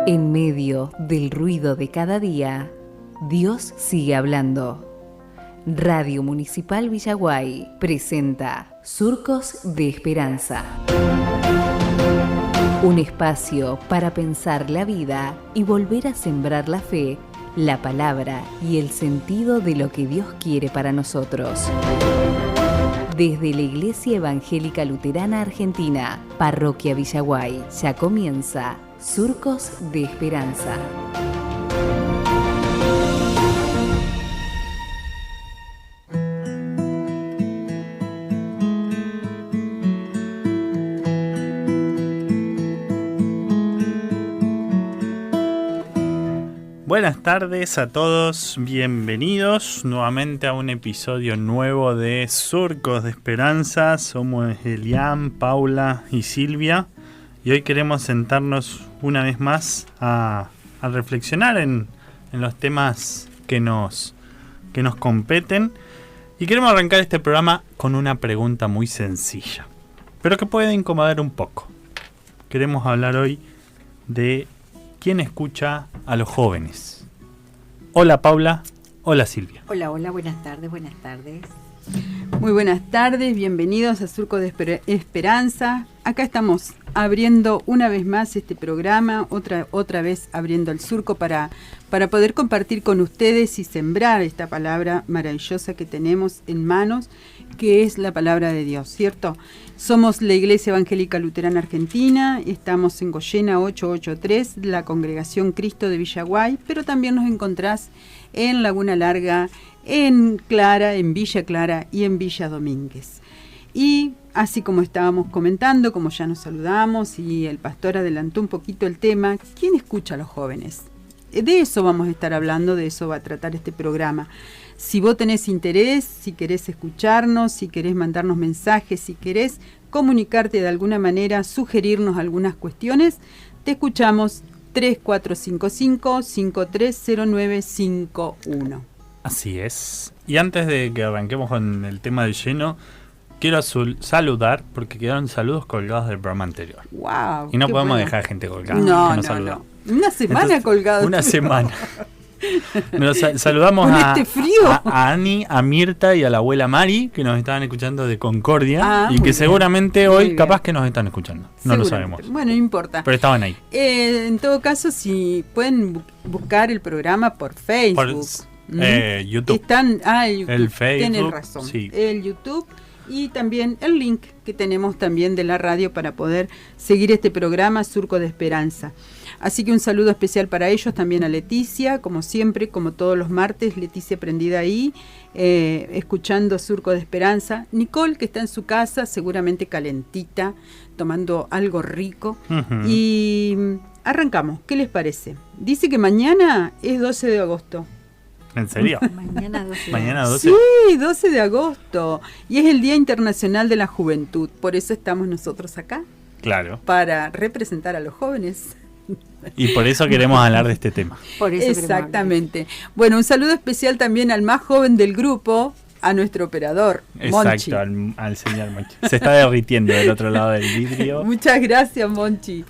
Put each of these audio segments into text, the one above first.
En medio del ruido de cada día, Dios sigue hablando. Radio Municipal Villaguay presenta Surcos de Esperanza. Un espacio para pensar la vida y volver a sembrar la fe, la palabra y el sentido de lo que Dios quiere para nosotros. Desde la Iglesia Evangélica Luterana Argentina, Parroquia Villaguay, ya comienza Surcos de Esperanza. Buenas tardes a todos, bienvenidos nuevamente a un episodio nuevo de Surcos de Esperanza. Somos Elian, Paula y Silvia y hoy queremos sentarnos una vez más a reflexionar en los temas que nos competen, y queremos arrancar este programa con una pregunta muy sencilla, pero que puede incomodar un poco. Queremos hablar hoy de ¿quién escucha a los jóvenes? Hola Paula, hola Silvia. Hola, buenas tardes. Muy buenas tardes, bienvenidos a Surco de Esperanza. Acá estamos abriendo una vez más este programa, otra vez abriendo el surco para poder compartir con ustedes y sembrar esta palabra maravillosa que tenemos en manos, que es la palabra de Dios, ¿cierto? Somos la Iglesia Evangélica Luterana Argentina, estamos en Goyena 883, la Congregación Cristo de Villaguay, pero también nos encontrás en Laguna Larga, en Clara, en Villa Clara y en Villa Domínguez. Y así como estábamos comentando, como ya nos saludamos y el pastor adelantó un poquito el tema, ¿quién escucha a los jóvenes? De eso vamos a estar hablando, de eso va a tratar este programa. Si vos tenés interés, si querés escucharnos, si querés mandarnos mensajes, si querés comunicarte de alguna manera, sugerirnos algunas cuestiones, te escuchamos 3455-530951. Así es. Y antes de que arranquemos con el tema de lleno, quiero saludar, porque quedaron saludos colgados del programa anterior. ¡Wow! Y no podemos dejar gente colgada. No. Una semana Entonces, colgado. Una semana. Saludamos con este frío. A Ani, a Mirta y a la abuela Mari, que nos estaban escuchando de Concordia, y que bien. Seguramente hoy capaz que nos están escuchando. No lo sabemos. Bueno, no importa. Pero estaban ahí. En todo caso, si pueden buscar el programa por Facebook. YouTube. Están, YouTube. El Facebook. Tienen razón. Sí. El YouTube y también el link que tenemos también de la radio para poder seguir este programa Surco de Esperanza. Así que un saludo especial para ellos, también a Leticia, como siempre, como todos los martes, Leticia prendida ahí, escuchando Surco de Esperanza. Nicole, que está en su casa, seguramente calentita, tomando algo rico. Uh-huh. Y arrancamos, ¿qué les parece? Dice que mañana es 12 de agosto. ¿En serio? Mañana 12. Mañana 12. Sí, 12 de agosto. Y es el Día Internacional de la Juventud. Por eso estamos nosotros acá. Claro. Para representar a los jóvenes. Y por eso queremos hablar de este tema. Por eso exactamente. Bueno, un saludo especial también al más joven del grupo, a nuestro operador, Monchi. Exacto, al señor Monchi. Se está derritiendo del otro lado del vidrio. Muchas gracias, Monchi.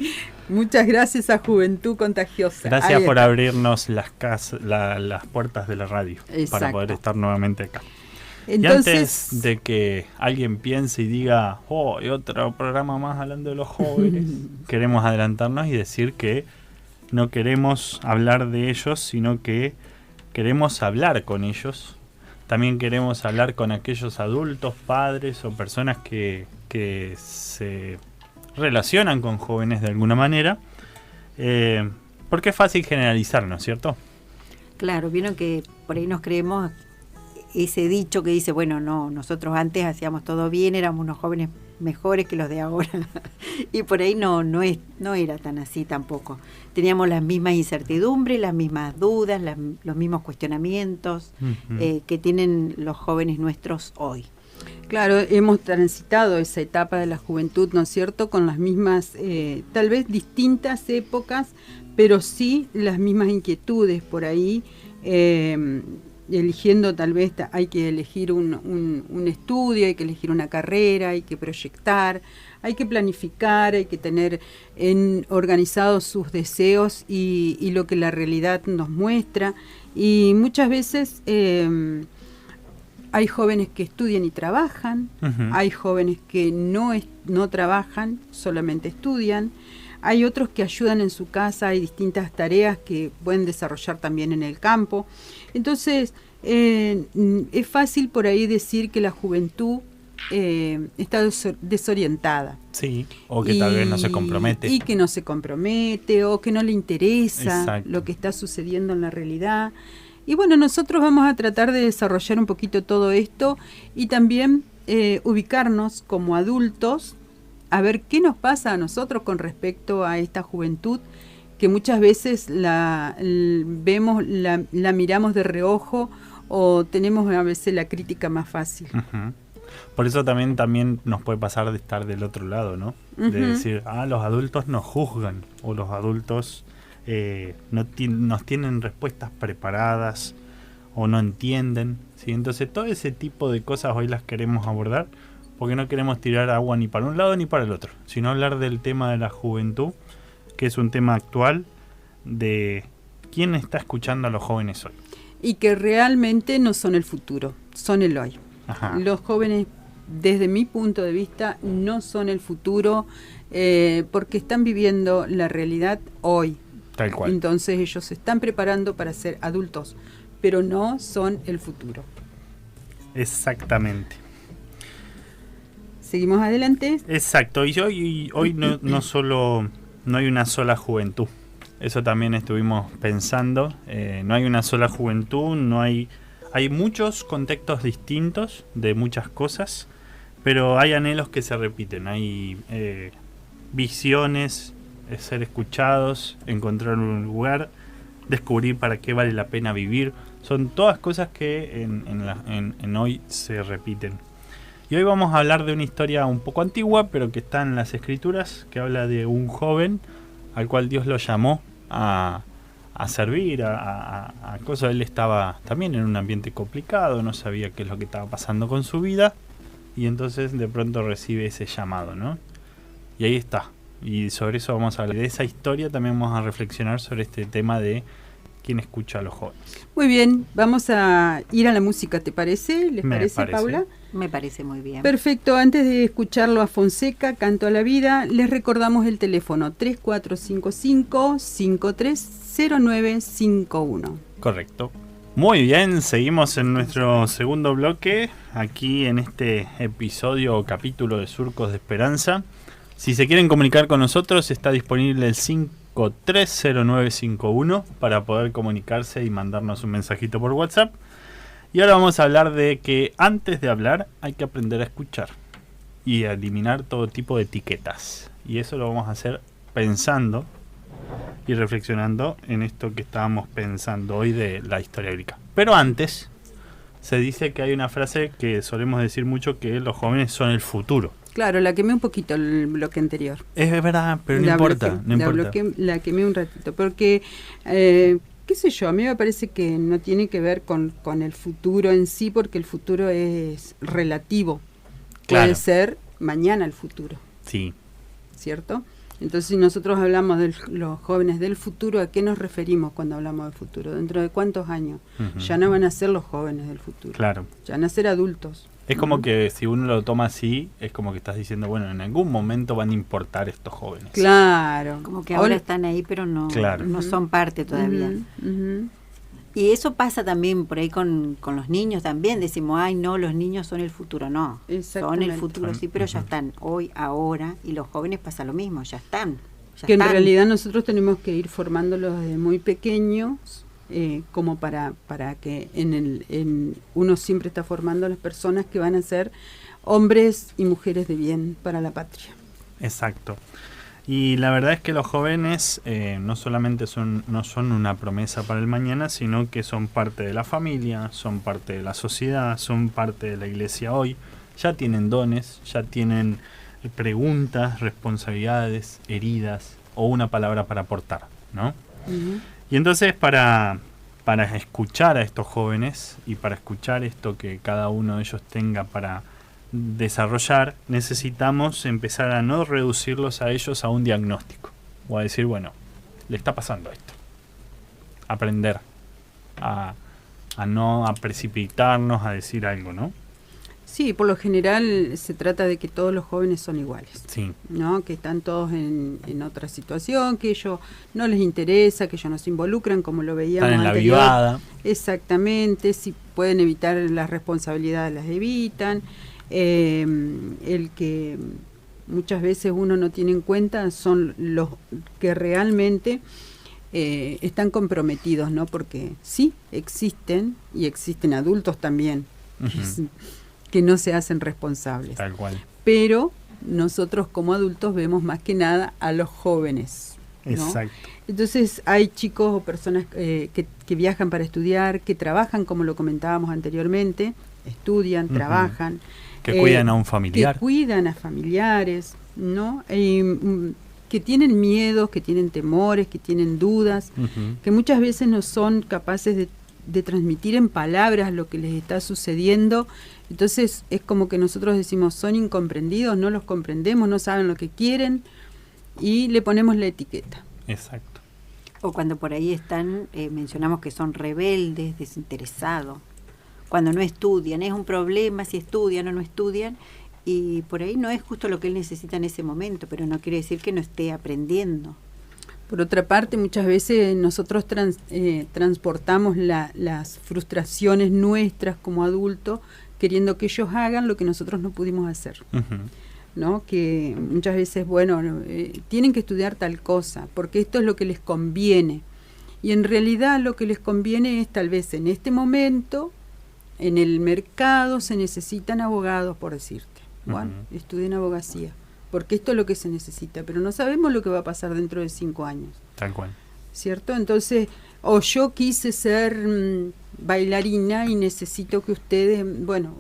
Muchas gracias a Juventud Contagiosa. Gracias por abrirnos las puertas de la radio. Exacto. Para poder estar nuevamente acá. Entonces, y antes de que alguien piense y diga, hay otro programa más hablando de los jóvenes, queremos adelantarnos y decir que no queremos hablar de ellos, sino que queremos hablar con ellos. También queremos hablar con aquellos adultos, padres o personas que se relacionan con jóvenes de alguna manera, porque es fácil generalizar, ¿no es cierto? Claro, vieron que por ahí nos creemos ese dicho que dice, bueno, no, nosotros antes hacíamos todo bien, éramos unos jóvenes mejores que los de ahora. Y por ahí no era tan así tampoco. Teníamos las mismas incertidumbres, las mismas dudas, los mismos cuestionamientos que tienen los jóvenes nuestros hoy. Claro, hemos transitado esa etapa de la juventud, ¿no es cierto?, con las mismas, tal vez distintas épocas, pero sí las mismas inquietudes por ahí. eligiendo tal vez hay que elegir un estudio, hay que elegir una carrera, hay que proyectar, hay que planificar, hay que tener organizados sus deseos y lo que la realidad nos muestra. Y muchas veces hay jóvenes que estudian y trabajan, hay jóvenes que no trabajan, solamente estudian, hay otros que ayudan en su casa, hay distintas tareas que pueden desarrollar también en el campo. Entonces, es fácil por ahí decir que la juventud está desorientada. Sí, o que tal vez no se compromete. Y que no se compromete, o que no le interesa Exacto. lo que está sucediendo en la realidad. Y bueno, nosotros vamos a tratar de desarrollar un poquito todo esto y también ubicarnos como adultos, a ver qué nos pasa a nosotros con respecto a esta juventud, que muchas veces la miramos de reojo o tenemos a veces la crítica más fácil. Por eso también nos puede pasar de estar del otro lado, ¿no? De decir, los adultos nos juzgan, o los adultos nos tienen respuestas preparadas, o no entienden, ¿sí? Entonces todo ese tipo de cosas hoy las queremos abordar, porque no queremos tirar agua ni para un lado ni para el otro, sino hablar del tema de la juventud, que es un tema actual, de quién está escuchando a los jóvenes hoy. Y que realmente no son el futuro, son el hoy. Ajá. Los jóvenes, desde mi punto de vista, no son el futuro, porque están viviendo la realidad hoy. Tal cual. Entonces ellos se están preparando para ser adultos, pero no son el futuro. Exactamente. Seguimos adelante. Exacto, y hoy no hay una sola juventud. Eso también estuvimos pensando. No hay una sola juventud, hay muchos contextos distintos de muchas cosas, pero hay anhelos que se repiten, hay visiones, ser escuchados, encontrar un lugar, descubrir para qué vale la pena vivir. Son todas cosas que en hoy se repiten. Y hoy vamos a hablar de una historia un poco antigua, pero que está en las escrituras, que habla de un joven al cual Dios lo llamó a servir, a cosas. Él estaba también en un ambiente complicado, no sabía qué es lo que estaba pasando con su vida, y entonces de pronto recibe ese llamado, ¿no? Y ahí está. Y sobre eso vamos a hablar. De esa historia también vamos a reflexionar sobre este tema de quién escucha a los jóvenes. Muy bien, vamos a ir a la música, ¿te parece? ¿Les Me parece, parece. Paula? Me parece muy bien. Perfecto, antes de escucharlo a Fonseca, Canto a la Vida, les recordamos el teléfono 3455-530951. Correcto. Muy bien, seguimos en nuestro segundo bloque, aquí en este episodio o capítulo de Surcos de Esperanza. Si se quieren comunicar con nosotros, está disponible el 530951 para poder comunicarse y mandarnos un mensajito por WhatsApp. Y ahora vamos a hablar de que antes de hablar hay que aprender a escuchar y a eliminar todo tipo de etiquetas. Y eso lo vamos a hacer pensando y reflexionando en esto que estábamos pensando hoy de la historia bíblica. Pero antes, se dice que hay una frase que solemos decir mucho, que los jóvenes son el futuro. Claro, la quemé un poquito el bloque anterior. Es verdad, pero no importa. La quemé un ratito, porque, qué sé yo, a mí me parece que no tiene que ver con el futuro en sí, porque el futuro es relativo. Claro. Puede ser mañana el futuro, Sí. ¿cierto? Entonces, si nosotros hablamos de los jóvenes del futuro, ¿a qué nos referimos cuando hablamos del futuro? ¿Dentro de cuántos años? Ujú. Ya no van a ser los jóvenes del futuro. Claro. Ya van a ser adultos. Es como que si uno lo toma así, es como que estás diciendo, bueno, en algún momento van a importar estos jóvenes. Claro. Como que ahora están ahí, pero no, Claro. no son parte todavía. Ujú. Y eso pasa también por ahí con los niños también. Decimos, ay, no, los niños son el futuro. No, son Exactamente. el futuro, sí, pero ya Ujú. están hoy, ahora. Y los jóvenes pasa lo mismo, ya están. Ya Que en están. realidad nosotros tenemos que ir formándolos desde muy pequeños, como para que uno siempre está formando a las personas que van a ser hombres y mujeres de bien para la patria. Exacto. Y la verdad es que los jóvenes no solamente no son una promesa para el mañana, sino que son parte de la familia, son parte de la sociedad, son parte de la iglesia hoy. Ya tienen dones, ya tienen preguntas, responsabilidades, heridas o una palabra para aportar, ¿no? Ujú. Y entonces para para escuchar a estos jóvenes y para escuchar esto que cada uno de ellos tenga para desarrollar, necesitamos empezar a no reducirlos a ellos a un diagnóstico o a decir, bueno, le está pasando esto. Aprender a no a precipitarnos a decir algo, ¿no? Sí, por lo general se trata de que todos los jóvenes son iguales, Sí. ¿no? Que están todos en otra situación, que ellos no les interesa, que ellos no se involucran, como lo veíamos Están en la anterior. vivada. Exactamente, si pueden evitar las responsabilidades, las evitan. El que muchas veces uno no tiene en cuenta son los que realmente están comprometidos, ¿no? Porque sí, existen, y existen adultos también, Ujú. que no se hacen responsables. Tal cual. Pero nosotros como adultos vemos más que nada a los jóvenes, ¿no? Exacto. Entonces hay chicos o personas que viajan para estudiar, que trabajan, como lo comentábamos anteriormente, estudian, Ujú. trabajan. Que cuidan a un familiar. Que cuidan a familiares, ¿no? Que tienen miedos, que tienen temores, que tienen dudas, Ujú. que muchas veces no son capaces de transmitir en palabras lo que les está sucediendo. Entonces es como que nosotros decimos, son incomprendidos, no los comprendemos, no saben lo que quieren y le ponemos la etiqueta. Exacto. O cuando por ahí están, mencionamos que son rebeldes, desinteresados. Cuando no estudian, es un problema si estudian o no estudian, y por ahí no es justo lo que él necesita en ese momento, pero no quiere decir que no esté aprendiendo. Por otra parte, muchas veces nosotros transportamos las frustraciones nuestras como adultos, queriendo que ellos hagan lo que nosotros no pudimos hacer, Ujú. ¿no? Que muchas veces, bueno, tienen que estudiar tal cosa, porque esto es lo que les conviene. Y en realidad lo que les conviene es tal vez en este momento, en el mercado se necesitan abogados, por decirte. Bueno, Ujú. estudien abogacía, porque esto es lo que se necesita, pero no sabemos lo que va a pasar dentro de 5 años. Tal cual. ¿Cierto? Entonces, o yo quise ser bailarina y necesito que ustedes, bueno,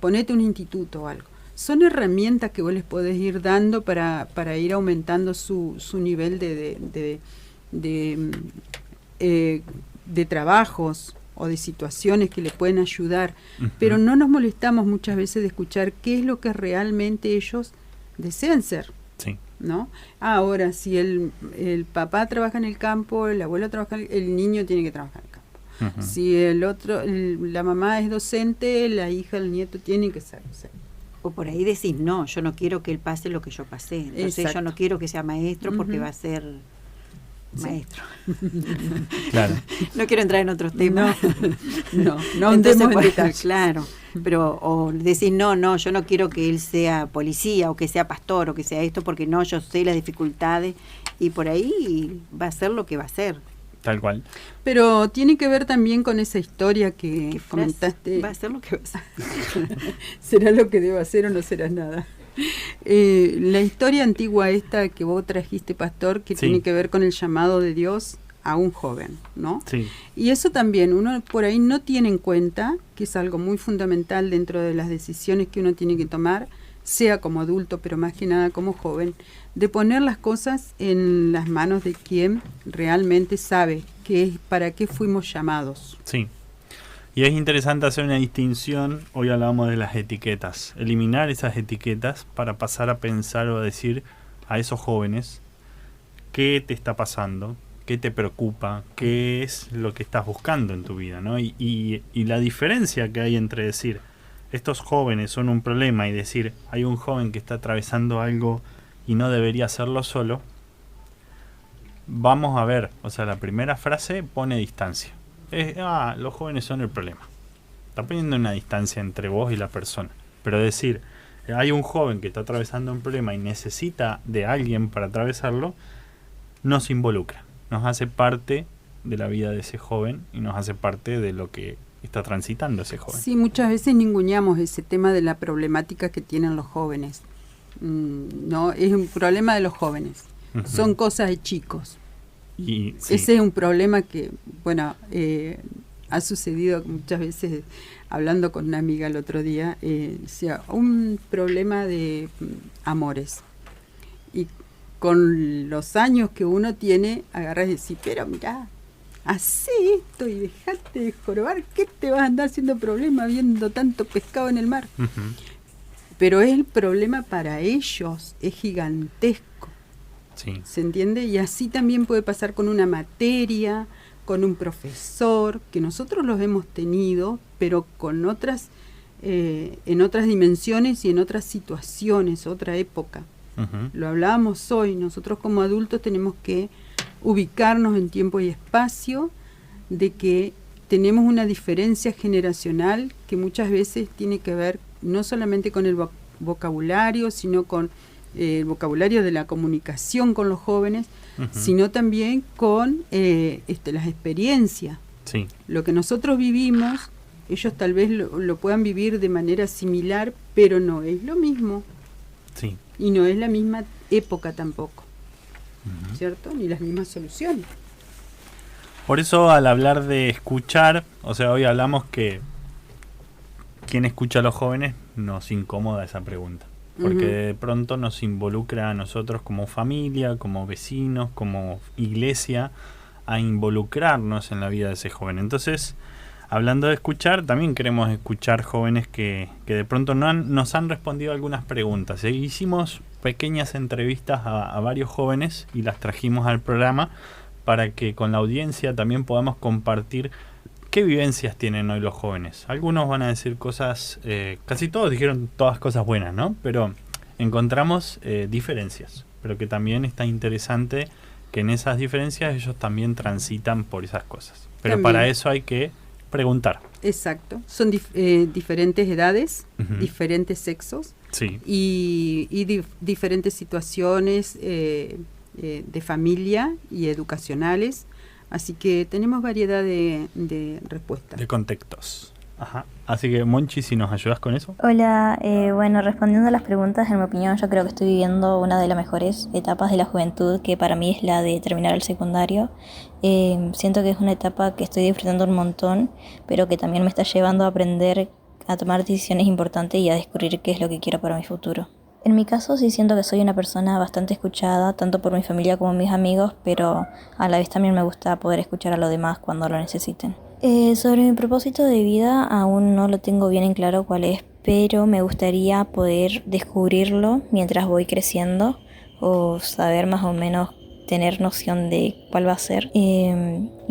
ponete un instituto o algo. Son herramientas que vos les podés ir dando para ir aumentando su nivel de trabajos o de situaciones que le pueden ayudar, Ujú. pero no nos molestamos muchas veces de escuchar qué es lo que realmente ellos desean ser. Sí. ¿No? Ahora, si el papá trabaja en el campo, el abuelo trabaja, el niño tiene que trabajar en el campo. Ujú. Si el otro, la mamá es docente, la hija, el nieto tienen que ser docente. O por ahí decís, no, yo no quiero que él pase lo que yo pasé. Entonces Exacto. yo no quiero que sea maestro porque Ujú. va a ser Sí. maestro. Claro. No quiero entrar en otros temas. No Entonces, andemos en bueno, detalles. claro, pero o decir no, yo no quiero que él sea policía o que sea pastor o que sea esto porque no, yo sé las dificultades y por ahí va a ser lo que va a ser. Tal cual. Pero tiene que ver también con esa historia que ¿Qué frase? comentaste. Va a ser lo que va a ser. ¿Será lo que debo hacer o no será nada? La historia antigua esta que vos trajiste, pastor, que Sí. tiene que ver con el llamado de Dios a un joven, ¿no? Sí. Y eso también uno por ahí no tiene en cuenta, que es algo muy fundamental dentro de las decisiones que uno tiene que tomar, sea como adulto, pero más que nada como joven, de poner las cosas en las manos de quien realmente sabe para qué fuimos llamados. Sí. Y es interesante hacer una distinción, hoy hablábamos de las etiquetas, eliminar esas etiquetas para pasar a pensar o a decir a esos jóvenes qué te está pasando, qué te preocupa, qué es lo que estás buscando en tu vida, ¿no? Y la diferencia que hay entre decir estos jóvenes son un problema y decir hay un joven que está atravesando algo y no debería hacerlo solo, vamos a ver, o sea, la primera frase pone distancia. Los jóvenes son el problema. Está poniendo una distancia entre vos y la persona. Pero decir, hay un joven que está atravesando un problema y necesita de alguien para atravesarlo, nos involucra, nos hace parte de la vida de ese joven y nos hace parte de lo que está transitando ese joven. Sí, muchas veces ninguneamos ese tema de la problemática que tienen los jóvenes. No, es un problema de los jóvenes. Ujú. Son cosas de chicos. Y, sí, Ese es un problema que, bueno, ha sucedido muchas veces, hablando con una amiga el otro día, decía, un problema de amores. Y con los años que uno tiene, agarras y decís, pero mirá, hacé esto y dejate de jorobar, ¿qué te vas a andar haciendo problema viendo tanto pescado en el mar? Ujú. Pero el problema para ellos es gigantesco, Sí. ¿se entiende? Y así también puede pasar con una materia, con un profesor, que nosotros los hemos tenido, pero con otras, en otras dimensiones y en otras situaciones, otra época. Ujú. Lo hablábamos hoy, nosotros como adultos tenemos que ubicarnos en tiempo y espacio, de que tenemos una diferencia generacional que muchas veces tiene que ver no solamente con el vocabulario, sino con el vocabulario de la comunicación con los jóvenes, Ujú. sino también con las experiencias. Sí. Lo que nosotros vivimos, ellos tal vez lo puedan vivir de manera similar, pero no es lo mismo. Sí. Y no es la misma época tampoco, Ujú. ¿cierto? Ni las mismas soluciones. Por eso al hablar de escuchar, o sea, hoy hablamos que ¿quién escucha a los jóvenes? Nos incomoda esa pregunta. Porque Ujú. de pronto nos involucra a nosotros como familia, como vecinos, como iglesia, a involucrarnos en la vida de ese joven. Entonces, hablando de escuchar, también queremos escuchar jóvenes que de pronto nos han respondido algunas preguntas. Hicimos pequeñas entrevistas a varios jóvenes y las trajimos al programa para que con la audiencia también podamos compartir qué vivencias tienen hoy los jóvenes. Algunos van a decir cosas, casi todos dijeron todas cosas buenas, ¿no? Pero encontramos diferencias, pero que también está interesante que en esas diferencias ellos también transitan por esas cosas. Pero También. para eso hay que preguntar. Exacto. Son diferentes edades, Ujú. diferentes sexos Sí. y diferentes situaciones de familia y educacionales. Así que tenemos variedad de respuestas. De contextos. Ajá. Así que, Monchi, si nos ayudas con eso. Hola, bueno, respondiendo a las preguntas, en mi opinión, yo creo que estoy viviendo una de las mejores etapas de la juventud, que para mí es la de terminar el secundario. Siento que es una etapa que estoy disfrutando un montón, pero que también me está llevando a aprender a tomar decisiones importantes y a descubrir qué es lo que quiero para mi futuro. En mi caso sí siento que soy una persona bastante escuchada, tanto por mi familia como mis amigos, pero a la vez también me gusta poder escuchar a los demás cuando lo necesiten. Sobre mi propósito de vida aún no lo tengo bien en claro cuál es, pero me gustaría poder descubrirlo mientras voy creciendo o saber más o menos tener noción de cuál va a ser. Y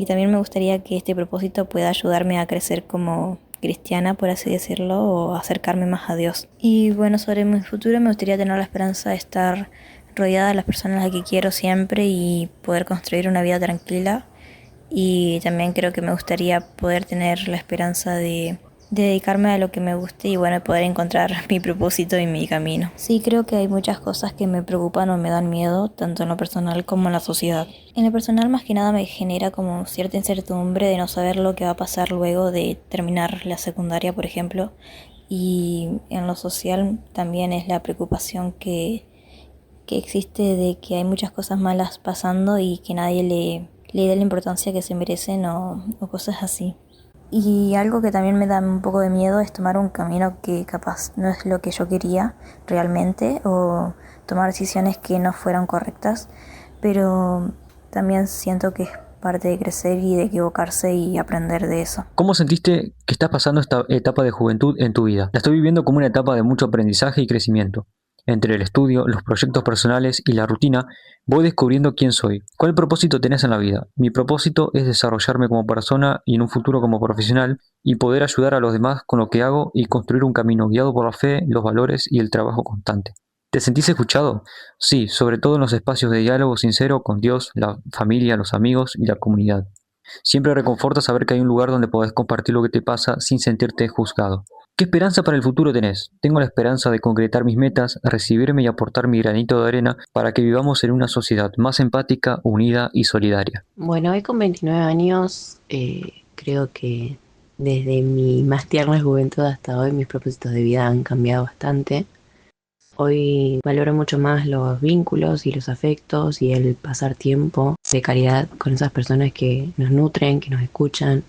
también me gustaría que este propósito pueda ayudarme a crecer como cristiana, por así decirlo, o acercarme más a Dios. Y bueno, sobre mi futuro me gustaría tener la esperanza de estar rodeada de las personas a las que quiero siempre y poder construir una vida tranquila. Y también creo que me gustaría poder tener la esperanza de dedicarme a lo que me guste y bueno, poder encontrar mi propósito y mi camino. Sí, creo que hay muchas cosas que me preocupan o me dan miedo, tanto en lo personal como en la sociedad. En lo personal más que nada me genera como cierta incertidumbre de no saber lo que va a pasar luego de terminar la secundaria, por ejemplo. Y en lo social también es la preocupación que existe de que hay muchas cosas malas pasando y que nadie le dé la importancia que se merecen o cosas así. Y algo que también me da un poco de miedo es tomar un camino que capaz no es lo que yo quería realmente o tomar decisiones que no fueran correctas, pero también siento que es parte de crecer y de equivocarse y aprender de eso. ¿Cómo sentiste que estás pasando esta etapa de juventud en tu vida? La estoy viviendo como una etapa de mucho aprendizaje y crecimiento. Entre el estudio, los proyectos personales y la rutina, voy descubriendo quién soy. ¿Cuál propósito tenés en la vida? Mi propósito es desarrollarme como persona y en un futuro como profesional y poder ayudar a los demás con lo que hago y construir un camino guiado por la fe, los valores y el trabajo constante. ¿Te sentís escuchado? Sí, sobre todo en los espacios de diálogo sincero con Dios, la familia, los amigos y la comunidad. Siempre reconforta saber que hay un lugar donde podés compartir lo que te pasa sin sentirte juzgado. ¿Qué esperanza para el futuro tenés? Tengo la esperanza de concretar mis metas, recibirme y aportar mi granito de arena para que vivamos en una sociedad más empática, unida y solidaria. Bueno, hoy con 29 años creo que desde mi más tierna juventud hasta hoy mis propósitos de vida han cambiado bastante. Hoy valoro mucho más los vínculos y los afectos y el pasar tiempo de calidad con esas personas que nos nutren, que nos escuchan,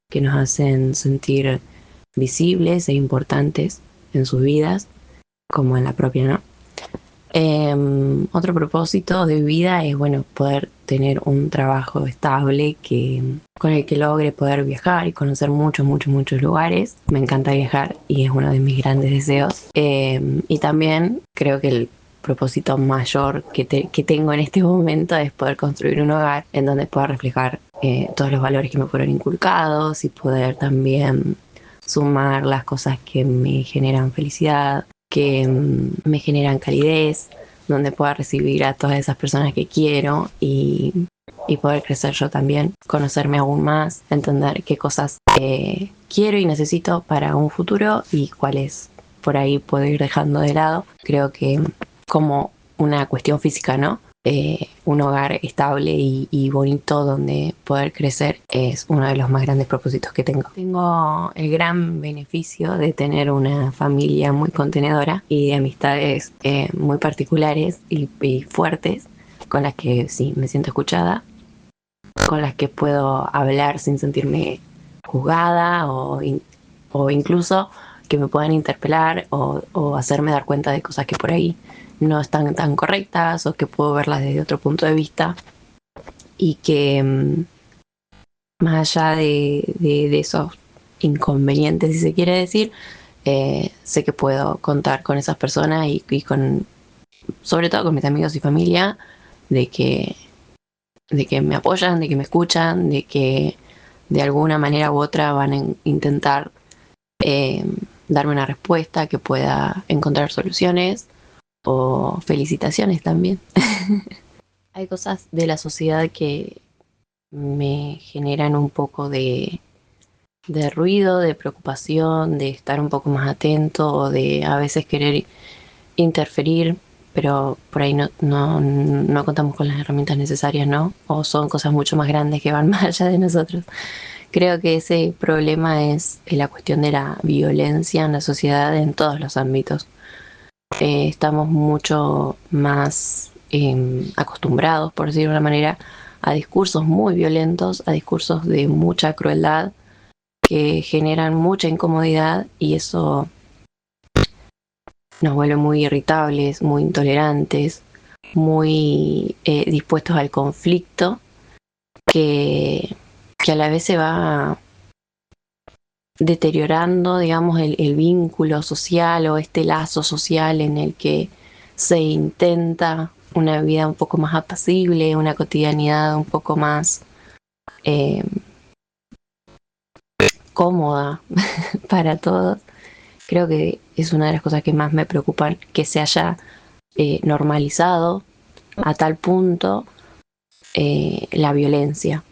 que nos hacen sentir visibles e importantes en sus vidas, como en la propia, ¿no? Otro propósito de vida es, bueno, poder tener un trabajo estable con el que logre poder viajar y conocer muchos, muchos, muchos lugares. Me encanta viajar y es uno de mis grandes deseos. Y también creo que el propósito mayor que tengo en este momento es poder construir un hogar en donde pueda reflejar todos los valores que me fueron inculcados y poder también sumar las cosas que me generan felicidad, que me generan calidez, donde pueda recibir a todas esas personas que quiero y poder crecer yo también, conocerme aún más, entender qué cosas quiero y necesito para un futuro y cuáles por ahí puedo ir dejando de lado. Creo que como una cuestión física, ¿no? Un hogar estable y bonito donde poder crecer es uno de los más grandes propósitos que tengo. Tengo el gran beneficio de tener una familia muy contenedora y de amistades muy particulares y fuertes, con las que sí me siento escuchada, con las que puedo hablar sin sentirme juzgada o incluso que me puedan interpelar o hacerme dar cuenta de cosas que por ahí no están tan correctas o que puedo verlas desde otro punto de vista y que más allá de esos inconvenientes, si se quiere decir, sé que puedo contar con esas personas y con, sobre todo con mis amigos y familia, de que me apoyan, de que me escuchan, de que de alguna manera u otra van a intentar darme una respuesta que pueda encontrar soluciones o felicitaciones también. Hay cosas de la sociedad que me generan un poco de ruido, de preocupación, de estar un poco más atento o de a veces querer interferir, pero por ahí no contamos con las herramientas necesarias, ¿no? O son cosas mucho más grandes que van más allá de nosotros. Creo que ese problema es la cuestión de la violencia en la sociedad en todos los ámbitos. Estamos mucho más acostumbrados, por decirlo de una manera, a discursos muy violentos, a discursos de mucha crueldad que generan mucha incomodidad y eso nos vuelve muy irritables, muy intolerantes, muy dispuestos al conflicto, que a la vez se va deteriorando, digamos, el vínculo social o este lazo social en el que se intenta una vida un poco más apacible, una cotidianidad un poco más cómoda para todos. Creo que es una de las cosas que más me preocupan, que se haya normalizado a tal punto la violencia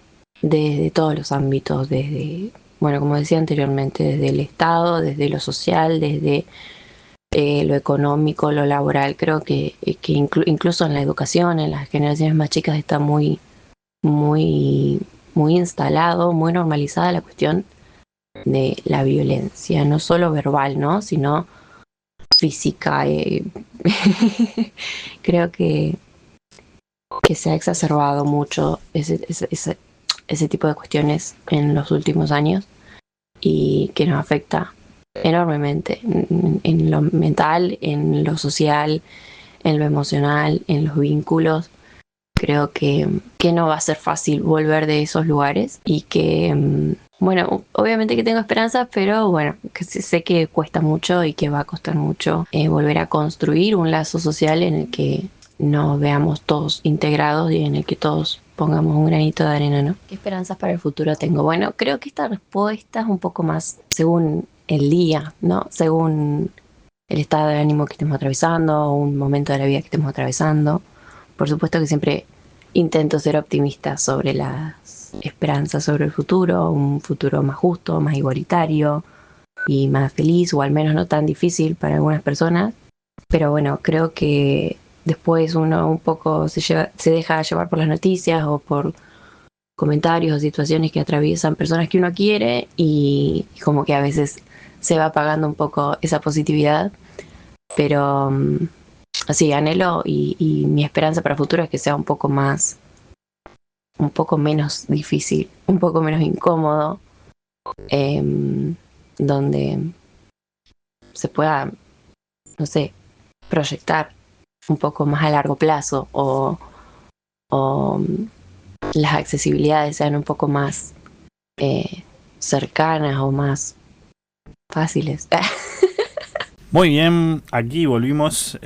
desde todos los ámbitos, desde, bueno, como decía anteriormente, desde el Estado, desde lo social, desde lo económico, lo laboral. Creo que incluso en la educación, en las generaciones más chicas está muy, muy, muy instalado, muy normalizada la cuestión de la violencia, no solo verbal, ¿no? Sino física. Creo que se ha exacerbado mucho ese tipo de cuestiones en los últimos años y que nos afecta enormemente en lo mental, en lo social, en lo emocional, en los vínculos. Creo que no va a ser fácil volver de esos lugares y que, bueno, obviamente que tengo esperanzas, pero bueno, que sé que cuesta mucho y que va a costar mucho volver a construir un lazo social en el que nos veamos todos integrados y en el que todos pongamos un granito de arena, ¿no? ¿Qué esperanzas para el futuro tengo? Bueno, creo que esta respuesta es un poco más según el día, ¿no? Según el estado de ánimo que estemos atravesando o un momento de la vida que estemos atravesando. Por supuesto que siempre intento ser optimista sobre las esperanzas sobre el futuro, un futuro más justo, más igualitario y más feliz, o al menos no tan difícil para algunas personas. Pero bueno, creo que después uno un poco se deja llevar por las noticias o por comentarios o situaciones que atraviesan personas que uno quiere y como que a veces se va apagando un poco esa positividad. Pero así anhelo y mi esperanza para el futuro es que sea un poco menos difícil, un poco menos incómodo, donde se pueda, no sé, proyectar un poco más a largo plazo o las accesibilidades sean un poco más cercanas o más fáciles. Muy bien, aquí volvimos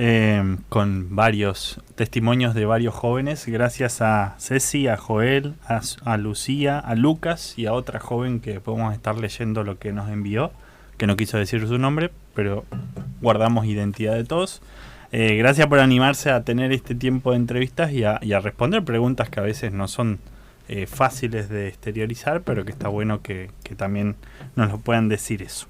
con varios testimonios de varios jóvenes, gracias a Ceci, a Joel, a Lucía, a Lucas y a otra joven que podemos estar leyendo lo que nos envió, que no quiso decir su nombre, pero guardamos identidad de todos. Gracias por animarse a tener este tiempo de entrevistas y a responder preguntas que a veces no son fáciles de exteriorizar, pero que está bueno que también nos lo puedan decir eso.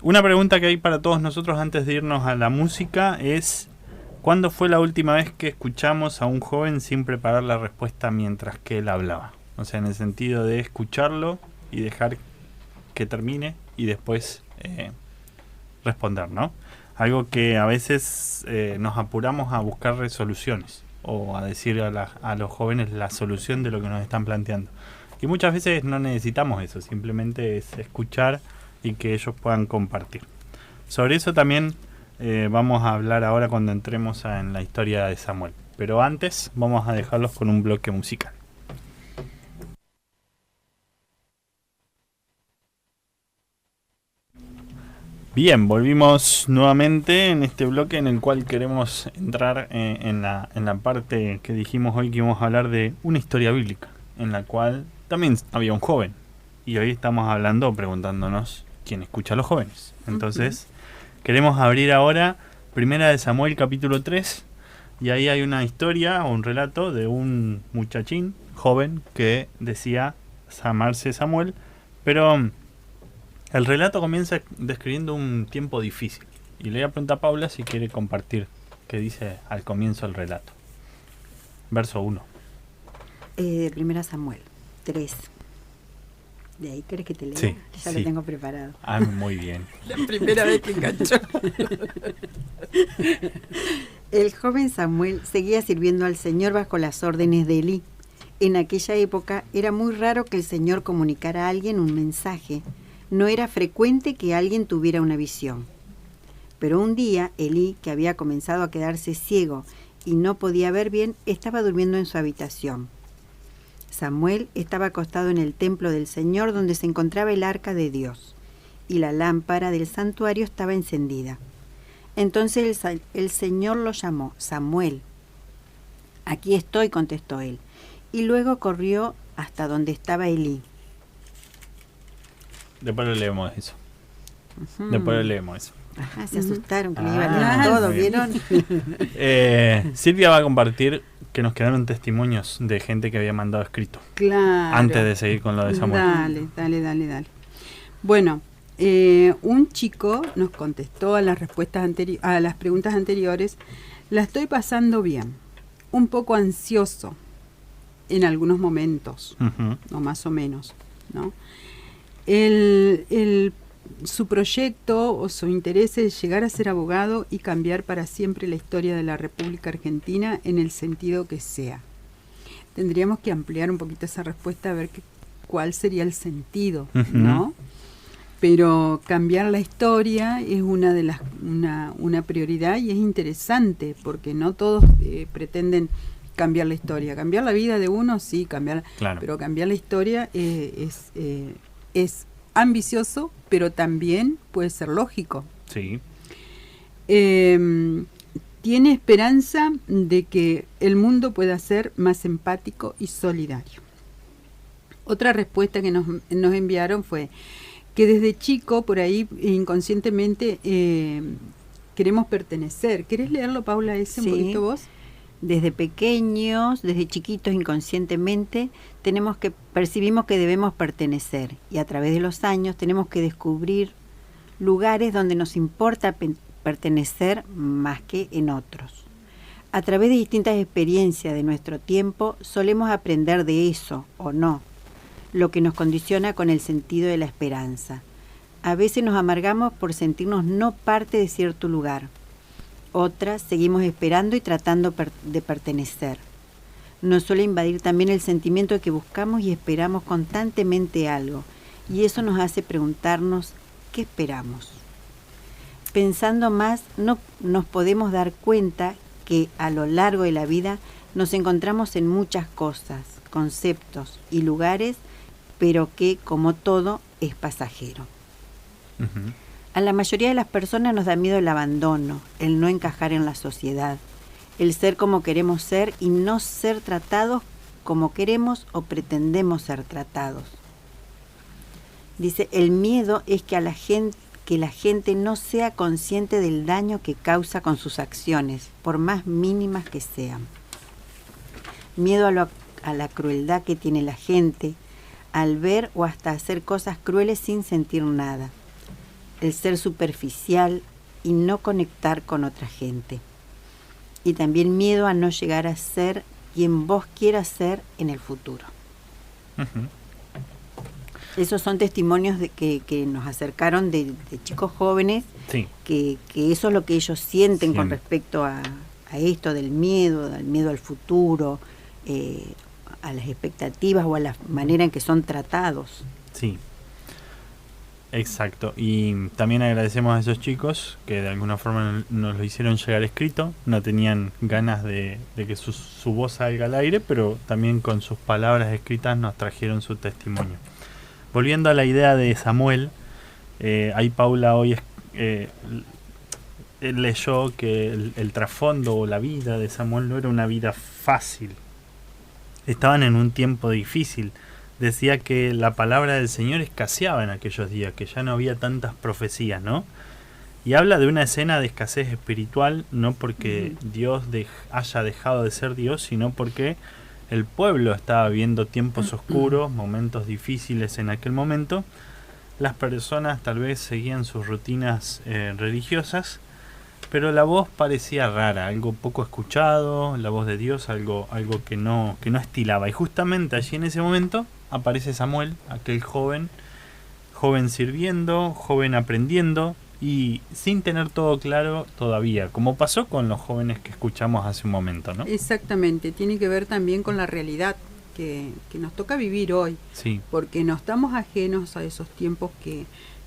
Una pregunta que hay para todos nosotros antes de irnos a la música es: ¿cuándo fue la última vez que escuchamos a un joven sin preparar la respuesta mientras que él hablaba? O sea, en el sentido de escucharlo y dejar que termine y después responder, ¿no? Algo que a veces nos apuramos a buscar resoluciones o a decir a los jóvenes la solución de lo que nos están planteando. Y muchas veces no necesitamos eso, simplemente es escuchar y que ellos puedan compartir. Sobre eso también vamos a hablar ahora cuando entremos en la historia de Samuel. Pero antes vamos a dejarlos con un bloque musical. Bien, volvimos nuevamente en este bloque en el cual queremos entrar en la parte que dijimos hoy que íbamos a hablar de una historia bíblica, en la cual también había un joven. Y hoy estamos hablando, preguntándonos quién escucha a los jóvenes. Entonces, queremos abrir ahora Primera de Samuel capítulo 3, y ahí hay una historia o un relato de un muchachín joven que decía llamarse Samuel, pero el relato comienza describiendo un tiempo difícil. Y le voy a preguntar a Paula si quiere compartir qué dice al comienzo del relato. Verso 1. Primera Samuel 3. ¿De ahí querés que te lea? Sí, ya sí. Lo tengo preparado. Ah, muy bien. La primera vez que enganchó. El joven Samuel seguía sirviendo al Señor bajo las órdenes de Elí. En aquella época era muy raro que el Señor comunicara a alguien un mensaje. No era frecuente que alguien tuviera una visión. Pero un día, Elí, que había comenzado a quedarse ciego y no podía ver bien, estaba durmiendo en su habitación. Samuel estaba acostado en el templo del Señor donde se encontraba el arca de Dios, y la lámpara del santuario estaba encendida. Entonces el Señor lo llamó: Samuel. Aquí estoy, contestó él, y luego corrió hasta donde estaba Elí. Después lo leemos eso. Después lo leemos eso. Ajá, se asustaron que le iba a leer todo, ¿vieron? Silvia va a compartir que nos quedaron testimonios de gente que había mandado escrito. Claro. Antes de seguir con lo de Samuel. Dale. Bueno, un chico nos contestó a las respuestas a las preguntas anteriores. La estoy pasando bien, un poco ansioso en algunos momentos, o más o menos, ¿no? Su proyecto o su interés es llegar a ser abogado y cambiar para siempre la historia de la República Argentina en el sentido que sea. Tendríamos que ampliar un poquito esa respuesta a ver cuál sería el sentido, ¿no? Pero cambiar la historia es una prioridad y es interesante porque no todos pretenden cambiar la historia. Cambiar la vida de uno, sí, claro. Pero cambiar la historia es ambicioso, pero también puede ser lógico. Sí. Tiene esperanza de que el mundo pueda ser más empático y solidario. Otra respuesta que nos enviaron fue que desde chico, por ahí inconscientemente, queremos pertenecer. ¿Querés leerlo, Paula, un poquito vos? Desde pequeños, desde chiquitos, inconscientemente, percibimos que debemos pertenecer, y a través de los años tenemos que descubrir lugares donde nos importa pertenecer más que en otros. A través de distintas experiencias de nuestro tiempo solemos aprender de eso, o no, lo que nos condiciona con el sentido de la esperanza. A veces nos amargamos por sentirnos no parte de cierto lugar. Otras seguimos esperando y tratando de pertenecer. Nos suele invadir también el sentimiento de que buscamos y esperamos constantemente algo, y eso nos hace preguntarnos ¿qué esperamos? pensando más, no nos podemos dar cuenta que a lo largo de la vida nos encontramos en muchas cosas, conceptos y lugares, pero que, como todo, es pasajero. Ujú. A la mayoría de las personas nos da miedo el abandono, el no encajar en la sociedad, el ser como queremos ser y no ser tratados como queremos o pretendemos ser tratados. Dice, el miedo es que la gente no sea consciente del daño que causa con sus acciones, por más mínimas que sean. Miedo a la crueldad que tiene la gente, al ver o hasta hacer cosas crueles sin sentir nada. El ser superficial y no conectar con otra gente. Y también miedo a no llegar a ser quien vos quieras ser en el futuro. Ujú. Esos son testimonios que nos acercaron de chicos jóvenes, Sí. que eso es lo que ellos sienten con Sienten. respecto a esto del miedo al futuro, a las expectativas o a la manera en que son tratados. Sí, exacto. Y también agradecemos a esos chicos que de alguna forma nos lo hicieron llegar escrito. No tenían ganas de que su voz salga al aire, pero también con sus palabras escritas nos trajeron su testimonio. Volviendo a la idea de Samuel, ahí Paula hoy leyó que el trasfondo o la vida de Samuel no era una vida fácil. Estaban en un tiempo difícil. Decía que la palabra del Señor escaseaba en aquellos días, que ya no había tantas profecías, ¿no? Y habla de una escena de escasez espiritual, no porque Dios haya dejado de ser Dios, sino porque el pueblo estaba viviendo tiempos oscuros, momentos difíciles en aquel momento. Las personas tal vez seguían sus rutinas religiosas, pero la voz parecía rara, algo poco escuchado, la voz de Dios, algo que no estilaba. Y justamente allí en ese momento aparece Samuel, aquel joven sirviendo, joven aprendiendo y sin tener todo claro todavía, como pasó con los jóvenes que escuchamos hace un momento, ¿no? Exactamente, tiene que ver también con la realidad que nos toca vivir hoy, Sí. porque no estamos ajenos a esos tiempos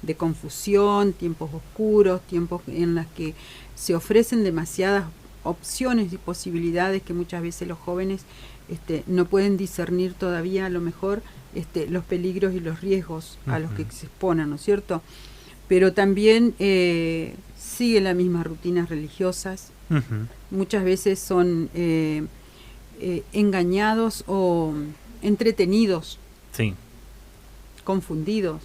de confusión, tiempos oscuros, tiempos en los que se ofrecen demasiadas opciones y posibilidades que muchas veces los jóvenes no pueden discernir todavía a lo mejor los peligros y los riesgos a los que se exponen, ¿no es cierto? Pero también siguen las mismas rutinas religiosas, Ujú. muchas veces son engañados o entretenidos, Sí. confundidos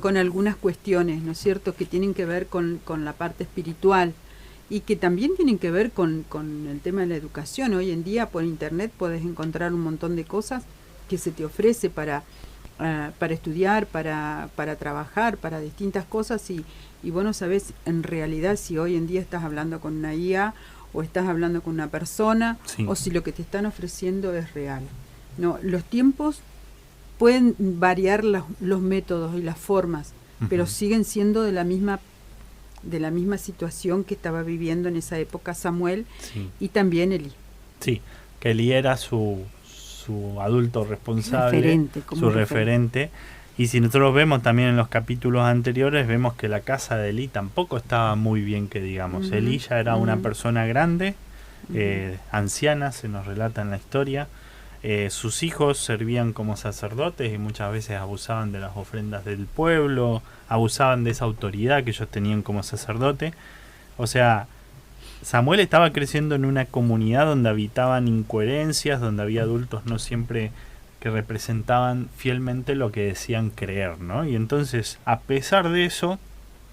con algunas cuestiones, ¿no es cierto?, que tienen que ver con la parte espiritual y que también tienen que ver con el tema de la educación. Hoy en día por internet puedes encontrar un montón de cosas que se te ofrece para estudiar, para trabajar, para distintas cosas y vos no sabés en realidad si hoy en día estás hablando con una IA o estás hablando con una persona, Sí. o si lo que te están ofreciendo es real. No, los tiempos pueden variar los métodos y las formas, pero siguen siendo de la misma situación que estaba viviendo en esa época Samuel Sí. y también Elí. Sí, que Elí era su adulto responsable, Referente, como su referente. Y si nosotros vemos también en los capítulos anteriores, vemos que la casa de Elí tampoco estaba muy bien, que digamos. Ujú, Elí ya era una ujú. persona grande, anciana, se nos relata en la historia. Sus hijos servían como sacerdotes y muchas veces abusaban de las ofrendas del pueblo, abusaban de esa autoridad que ellos tenían como sacerdote. O sea, Samuel estaba creciendo en una comunidad donde habitaban incoherencias, donde había adultos no siempre que representaban fielmente lo que decían creer, ¿no? Y entonces, a pesar de eso,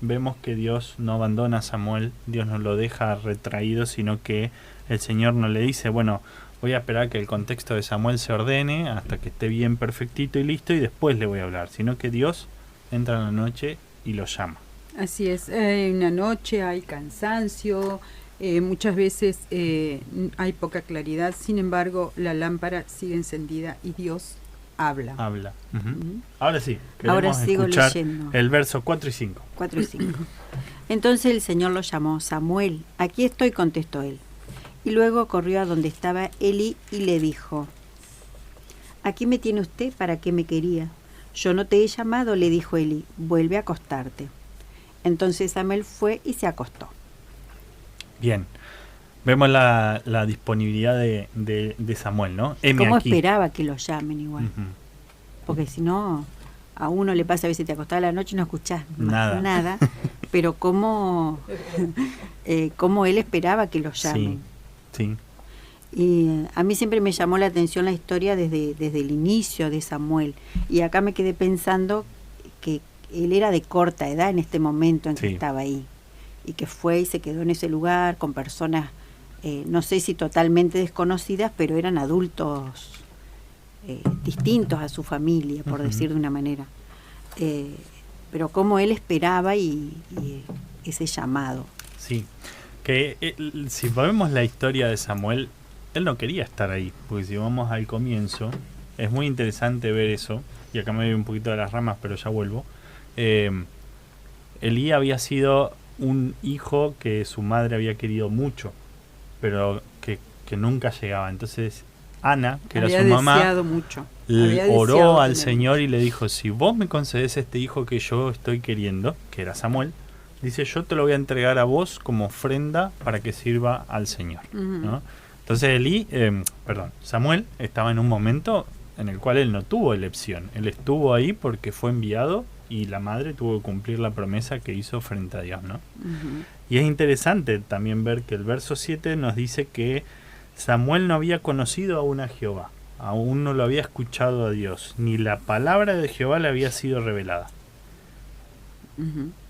vemos que Dios no abandona a Samuel, Dios no lo deja retraído, sino que el Señor no le dice, bueno, voy a esperar que el contexto de Samuel se ordene hasta que esté bien perfectito y listo y después le voy a hablar, sino que Dios entra en la noche y lo llama. Así es, hay una noche, hay cansancio, muchas veces hay poca claridad, sin embargo la lámpara sigue encendida y Dios habla. Habla. Ujú. Ujú. Ahora sí, Ahora queremos sigo escuchar leyendo. el verso 4 y 5. 4 y 5. Entonces el Señor lo llamó, Samuel, aquí estoy, contestó él. Y luego corrió a donde estaba Elí y le dijo, aquí me tiene usted, ¿para qué me quería? Yo no te he llamado, le dijo Elí, vuelve a acostarte. Entonces Samuel fue y se acostó. Bien. Vemos la disponibilidad de Samuel, ¿no? ¿Cómo aquí. esperaba que lo llamen igual? Ujú. Porque si no, a uno le pasa a veces te acostás a la noche y no escuchás Nada. pero cómo él esperaba que lo llamen. Sí. Y a mí siempre me llamó la atención la historia desde el inicio de Samuel. Y acá me quedé pensando que él era de corta edad en este momento en que estaba ahí. Y que fue y se quedó en ese lugar con personas, no sé si totalmente desconocidas, pero eran adultos distintos a su familia, por decir de una manera. Pero cómo él esperaba y ese llamado. Sí. Que si vemos la historia de Samuel, él no quería estar ahí, porque si vamos al comienzo, es muy interesante ver eso, y acá me voy un poquito de las ramas, pero ya vuelvo. Elí había sido un hijo que su madre había querido mucho, pero que nunca llegaba. Entonces Ana, que había era su mamá, mucho. oró al Señor y le dijo, si vos me concedes este hijo que yo estoy queriendo, que era Samuel, dice, yo te lo voy a entregar a vos como ofrenda para que sirva al Señor, ¿no? Entonces Samuel estaba en un momento en el cual él no tuvo elección. Él estuvo ahí porque fue enviado y la madre tuvo que cumplir la promesa que hizo frente a Dios, ¿no? Y es interesante también ver que el verso 7 nos dice que Samuel no había conocido aún a Jehová, aún no lo había escuchado a Dios, ni la palabra de Jehová le había sido revelada.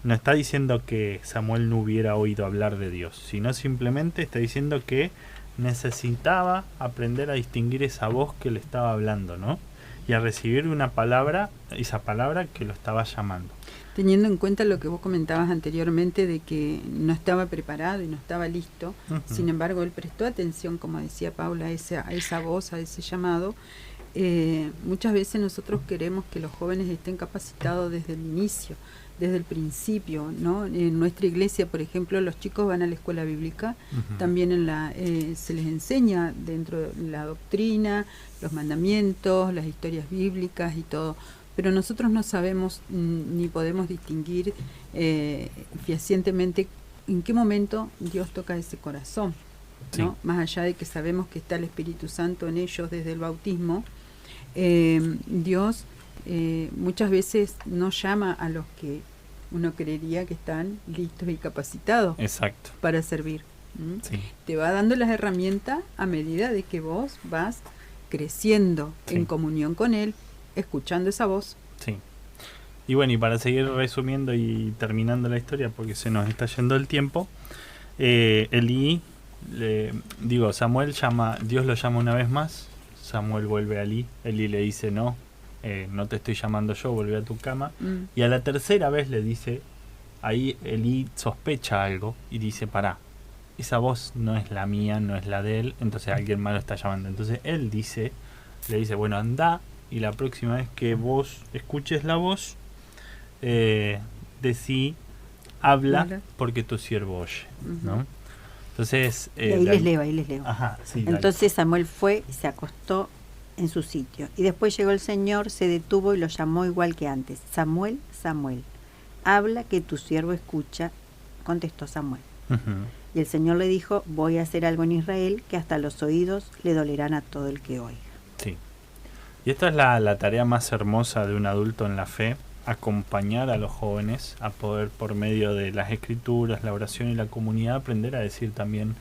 No está diciendo que Samuel no hubiera oído hablar de Dios, sino simplemente está diciendo que necesitaba aprender a distinguir esa voz que le estaba hablando, ¿no? Y a recibir una palabra, esa palabra que lo estaba llamando. Teniendo en cuenta lo que vos comentabas anteriormente de que no estaba preparado y no estaba listo, sin embargo él prestó atención, como decía Paula, a esa voz, a ese llamado. Muchas veces nosotros queremos que los jóvenes estén capacitados desde el inicio, desde el principio, ¿no? En nuestra iglesia, por ejemplo, los chicos van a la escuela bíblica, también se les enseña dentro de la doctrina, los mandamientos, las historias bíblicas y todo, pero nosotros no sabemos ni podemos distinguir fehacientemente en qué momento Dios toca ese corazón, ¿no? Más allá de que sabemos que está el Espíritu Santo en ellos desde el bautismo, Dios muchas veces no llama a los que uno creería que están listos y capacitados para servir. Te va dando las herramientas a medida de que vos vas creciendo en comunión con Él, escuchando esa voz. Y bueno, y para seguir resumiendo y terminando la historia, porque se nos está yendo el tiempo, Samuel Dios lo llama una vez más, Samuel vuelve a Elí le dice no te estoy llamando yo, vuelve a tu cama, y a la tercera vez le dice, ahí Elí sospecha algo y dice, pará, esa voz no es la mía, no es la de él, entonces alguien más lo está llamando. Entonces él le dice, bueno, anda, y la próxima vez que vos escuches la voz, decí, habla, porque tu siervo oye, ¿no? Entonces ahí les leo. Ajá, sí, entonces Samuel fue y se acostó en su sitio, y después llegó el Señor, se detuvo y lo llamó igual que antes, Samuel, Samuel, habla que tu siervo escucha, contestó Samuel. Y el Señor le dijo, voy a hacer algo en Israel que hasta los oídos le dolerán a todo el que oiga. Sí. Y esta es la tarea más hermosa de un adulto en la fe, acompañar a los jóvenes a poder, por medio de las escrituras, la oración y la comunidad, aprender a decir también,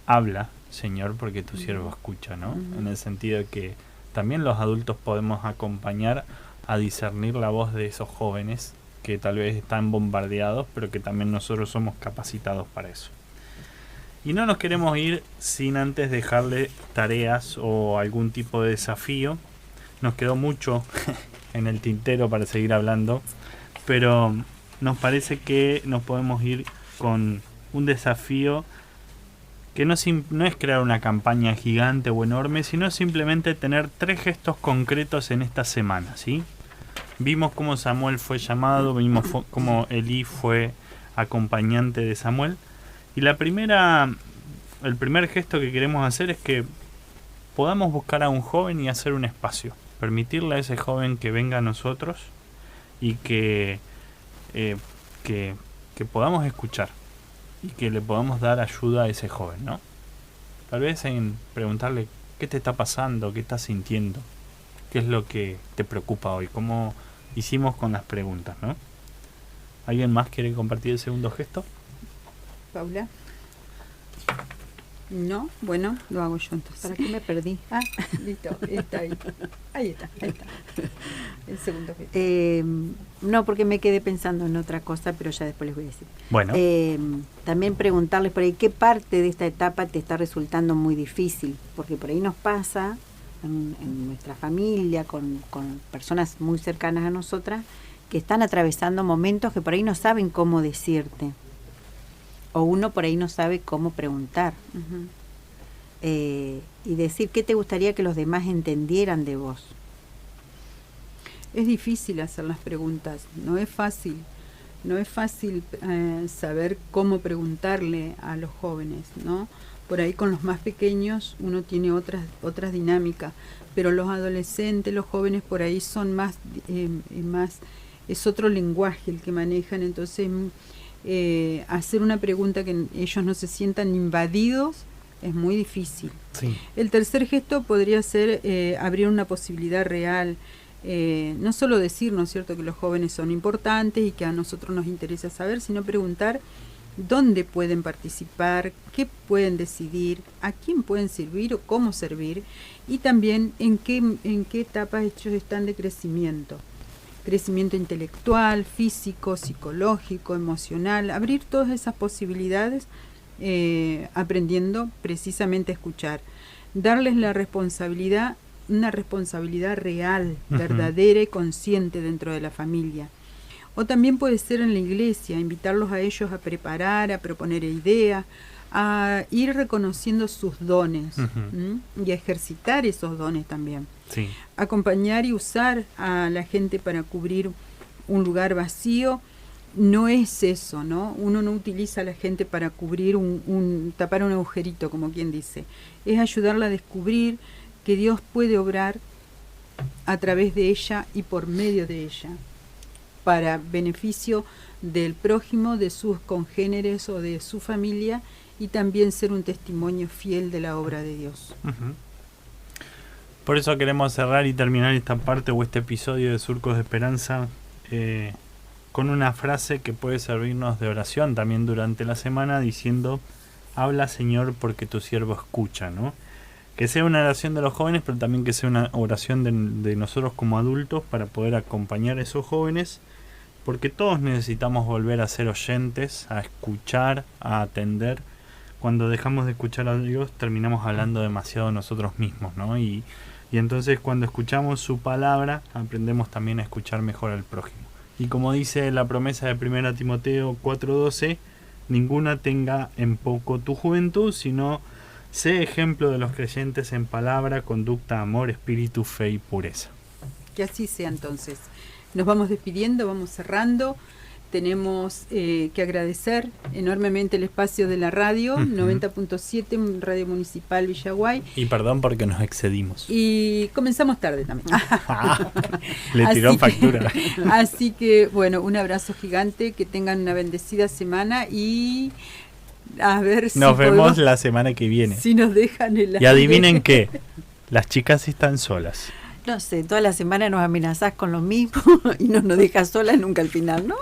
habla, Señor, porque tu siervo escucha, ¿no? En el sentido de que también los adultos podemos acompañar a discernir la voz de esos jóvenes que tal vez están bombardeados, pero que también nosotros somos capacitados para eso. Y no nos queremos ir sin antes dejarle tareas o algún tipo de desafío. Nos quedó mucho en el tintero para seguir hablando, pero nos parece que nos podemos ir con un desafío que no es crear una campaña gigante o enorme, sino simplemente tener 3 gestos concretos en esta semana, ¿sí? Vimos cómo Samuel fue llamado, vimos cómo Elí fue acompañante de Samuel, y el primer gesto que queremos hacer es que podamos buscar a un joven y hacer un espacio, permitirle a ese joven que venga a nosotros y que que podamos escuchar y que le podamos dar ayuda a ese joven, ¿no? Tal vez en preguntarle qué te está pasando, qué estás sintiendo, qué es lo que te preocupa hoy, cómo hicimos con las preguntas, ¿no? ¿Alguien más quiere compartir el segundo gesto? Paula. No, bueno, lo hago yo entonces. ¿Para qué me perdí? Ah, listo, está ahí. Ahí está. El segundo gesto. No, porque me quedé pensando en otra cosa, pero ya después les voy a decir. Bueno. También preguntarles por ahí qué parte de esta etapa te está resultando muy difícil, porque por ahí nos pasa en nuestra familia, con personas muy cercanas a nosotras, que están atravesando momentos que por ahí no saben cómo decirte. O uno por ahí no sabe cómo preguntar. Uh-huh. Y decir qué te gustaría que los demás entendieran de vos. Es difícil hacer las preguntas, no es fácil saber cómo preguntarle a los jóvenes, ¿no? Por ahí con los más pequeños uno tiene otras dinámicas, pero los adolescentes, los jóvenes por ahí son más, es otro lenguaje el que manejan, entonces hacer una pregunta que ellos no se sientan invadidos es muy difícil. Sí. El tercer gesto podría ser abrir una posibilidad real, no solo decir, ¿no es cierto?, que los jóvenes son importantes y que a nosotros nos interesa saber, sino preguntar dónde pueden participar, qué pueden decidir, a quién pueden servir o cómo servir, y también en qué etapas ellos están de crecimiento intelectual, físico, psicológico, emocional, abrir todas esas posibilidades, aprendiendo precisamente a escuchar, darles la responsabilidad, una responsabilidad real, verdadera y consciente dentro de la familia. O también puede ser en la iglesia, invitarlos a ellos a preparar, a proponer ideas, a ir reconociendo sus dones y a ejercitar esos dones también. Sí. Acompañar y usar a la gente para cubrir un lugar vacío no es eso, ¿no? Uno no utiliza a la gente para cubrir tapar un agujerito, como quien dice. Es ayudarla a descubrir que Dios puede obrar a través de ella y por medio de ella, para beneficio del prójimo, de sus congéneres o de su familia, y también ser un testimonio fiel de la obra de Dios. Uh-huh. Por eso queremos cerrar y terminar esta parte o este episodio de Surcos de Esperanza con una frase que puede servirnos de oración también durante la semana, diciendo: habla, Señor, porque tu siervo escucha, ¿no? Que sea una oración de los jóvenes, pero también que sea una oración de nosotros como adultos para poder acompañar a esos jóvenes, porque todos necesitamos volver a ser oyentes, a escuchar, a atender. Cuando dejamos de escuchar a Dios terminamos hablando demasiado nosotros mismos, ¿no? Y entonces cuando escuchamos su palabra aprendemos también a escuchar mejor al prójimo. Y como dice la promesa de 1 Timoteo 4:12, ninguna tenga en poco tu juventud, sino sé ejemplo de los creyentes en palabra, conducta, amor, espíritu, fe y pureza. Que así sea entonces. Nos vamos despidiendo, vamos cerrando. Tenemos que agradecer enormemente el espacio de la radio, 90.7, Radio Municipal Villaguay. Y perdón porque nos excedimos. Y comenzamos tarde también. Le tiró factura. Así que, bueno, un abrazo gigante, que tengan una bendecida semana y a ver si nos vemos la semana que viene. Si nos dejan el aire. Y adivinen qué, las chicas están solas. No sé, toda la semana nos amenazás con lo mismo y no nos dejas solas nunca al final, ¿no?